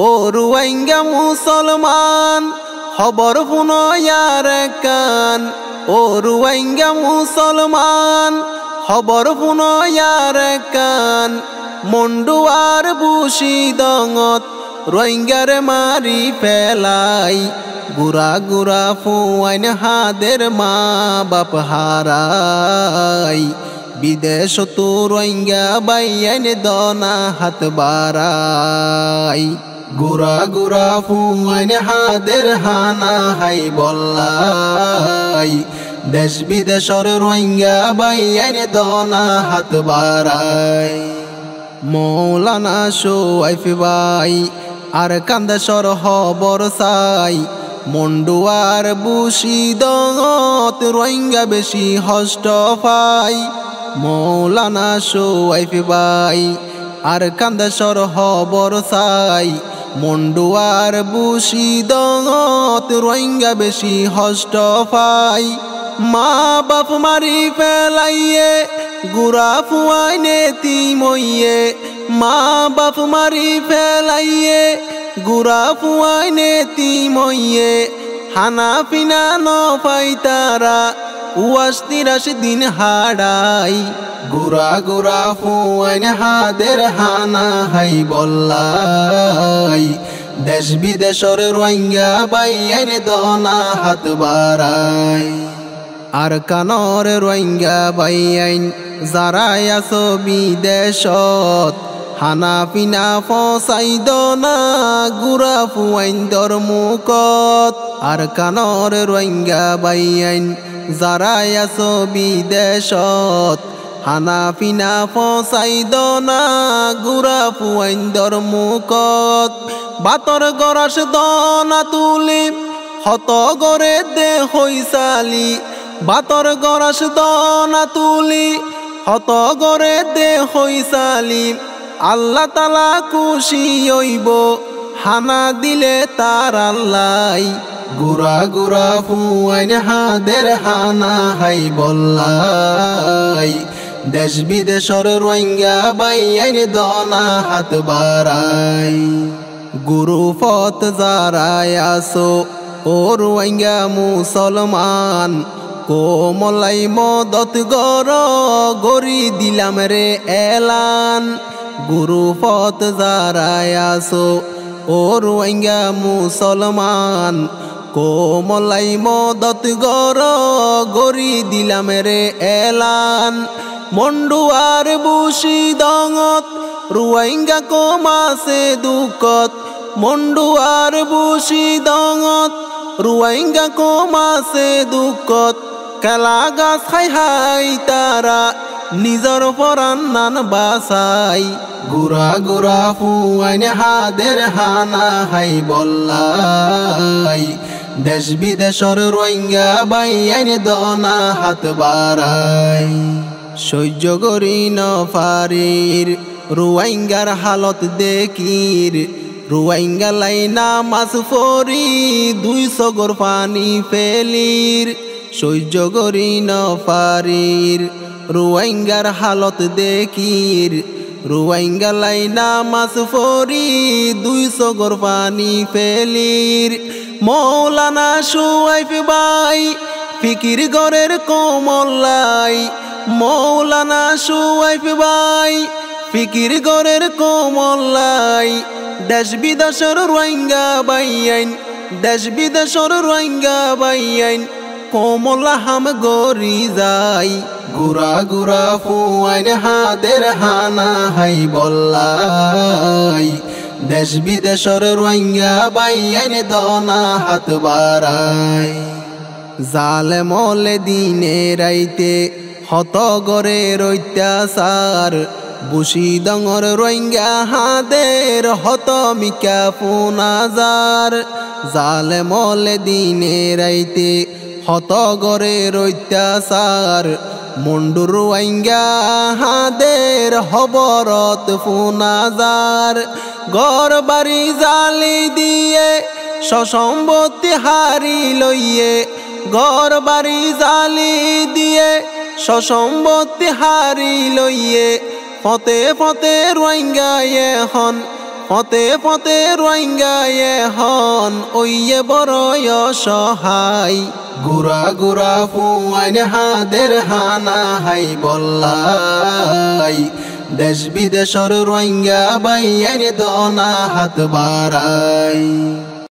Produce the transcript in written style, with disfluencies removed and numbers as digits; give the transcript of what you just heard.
ও রুয়াইঙ্গা মুসলমান খবর শুনো ইয়ার কান। ও রুয়াইঙ্গা মুসলমান খবর শুনো ইয়ার কান। মন্ডুয়ার বুশিদঙত রোহিঙ্গার মারি ফেলাই। গুড়া গুড়া ফুয়াইন হাদের মা বাপ হারাই। বিদেশ তো রোহিঙ্গা বাইয়াইন দনা হাত বাড়াই। গুড়া গুড়া ফুয়াইন হাদের হানা হাই বল্লাই। দেশ বিদেশর রোহিঙ্গা বাইয়াইন দনা হাত বাড়াই। মৌলানা শোয়াইফ ভাই আর কান্দেশ্বর খবর চাই। মন্ডুয়ার বুশিদঙত রোহিঙ্গা বেশি হষ্ট পাই। মৌলানা শোয়াইফ ভাই আর কান্দেশ্বর খবর চাই। মন্ডুয়ার বুশিদঙত রোহিঙ্গা বেশি হষ্ট পাই। মা বাপ মারি ফেলাইয়ে গুড়া ফুয়াইনে তিমইয়ে। মা বাপ মারি ফেলাইয়ে গুড়া ফুয়াইনে তিমইয়ে। হানা পিনা ন পাই তারা ৮৮ দিন হারাই। গুড়া গুড়া ফুয়াইন হাদের হানা হাই বল্লাই। দেশ বিদেশর রোহিঙ্গা বাইয়াইন দনা হাত বাড়াই। আর কানর রোহিঙ্গা বাইয়াইন যারাই আছো বিদেশত। হানা পিনা ফসাই দনা গুড়া ফুয়াইন দর মুখত। আর কানর রোহিঙ্গা বাইয়াইন যারাই আছো বিদেশত। হানা পিনা ফসাই দনা গুড়া ফুয়াইন দর মুখত। বাতর গরাস দনা তুলি হত গরে দে হইসালি। বাতর গরাস দনা তুলি হত গরে দে হইসালি। আল্লাহ তালা খুশি হইব হানা দিলে তার আল্লাই। গুড়া গুড়া ফুয়াইন হাদের হানা হাই বল্লাই। দেশ বিদেশর রোহিঙ্গা বাইয়াইন দনা হাত বাড়াই। গুরু পথ যারাই আসো ও রোহিঙ্গা মুসলমান। কোমলাই মদত গর গরি দিলাম রে এলান। গুরু পথ যারাই আসো ও রোহিঙ্গা মুসলমান। কোমলাই মদত গর গরি দিলাম রে এলান। মন্ডুয়ার বুশিদঙত রোহিঙ্গা কমাসে দুঃখত। মন্ডুয়ার বুশিদঙত রোহিঙ্গা কমাসে দুঃখত। কেলা গাছ খাই হাই তারা নিজর পরাণ নান বাসাই। গুড়া গুড়া ফুয়াইন হাদের হানা হাই বল্লাই। দেশ বিদেশর রোহিঙ্গা বাইয়াইন দনা হাত বাড়াই। সহ্য করি ন পারির রোহিঙ্গার হালত দেখির। রোহিঙ্গা লাইনা মাছ ফরি ২০০ গর পানি ফেলির। সহ্য করি ন পারির রোহিঙ্গার হালত দেখির। রোহিঙ্গা লাইনা মাছ ফরি ২০০ গর পানি ফেলির। মৌলানা শোয়াইফ ভাই ফিকির গরের কোমল্লাই। মৌলানা শোয়াইফ ভাই ফিকির গরের কোমল্লাই। দেশ বিদেশর রোহিঙ্গা বাইয়াইন। দেশ বিদেশর রোহিঙ্গা বাইয়াইন কোমলা হাম গরি যাই। গুড়া গুড়া ফুয়াইন হাদের হানা হাই বল্লাই। দেশ বিদেশর রোহিঙ্গা বাইয়াইন দনা হাত বাড়াই। জালে মলে দিনে রাইতে হত গরের অত্যাচার। বুশিদঙর রোহিঙ্গা হাদের হত মিকা ফুনাজার। জালে মলে দিনে রাইতে হত গরের অত্যাচার। মন্ডুর রোহিঙ্গা হাদের হবরত ফুনাজার। গর বাড়ি জালি দিয়ে সসম্পত্তি হারি লইয়ে। গর বাড়ি জালি দিয়ে সসম্পত্তি হারি লইয়ে। ফতে ফতে রোহিঙ্গা এখন পথে পথে রোহিঙ্গায়ে হন ওইয়ে বড় অসহায় গুরা গুরা ফুয়াইন হাদের হানা হাই বল্লাই দেশ বিদেশর রোহিঙ্গা বাইয়ান দনা হাত বাড়াই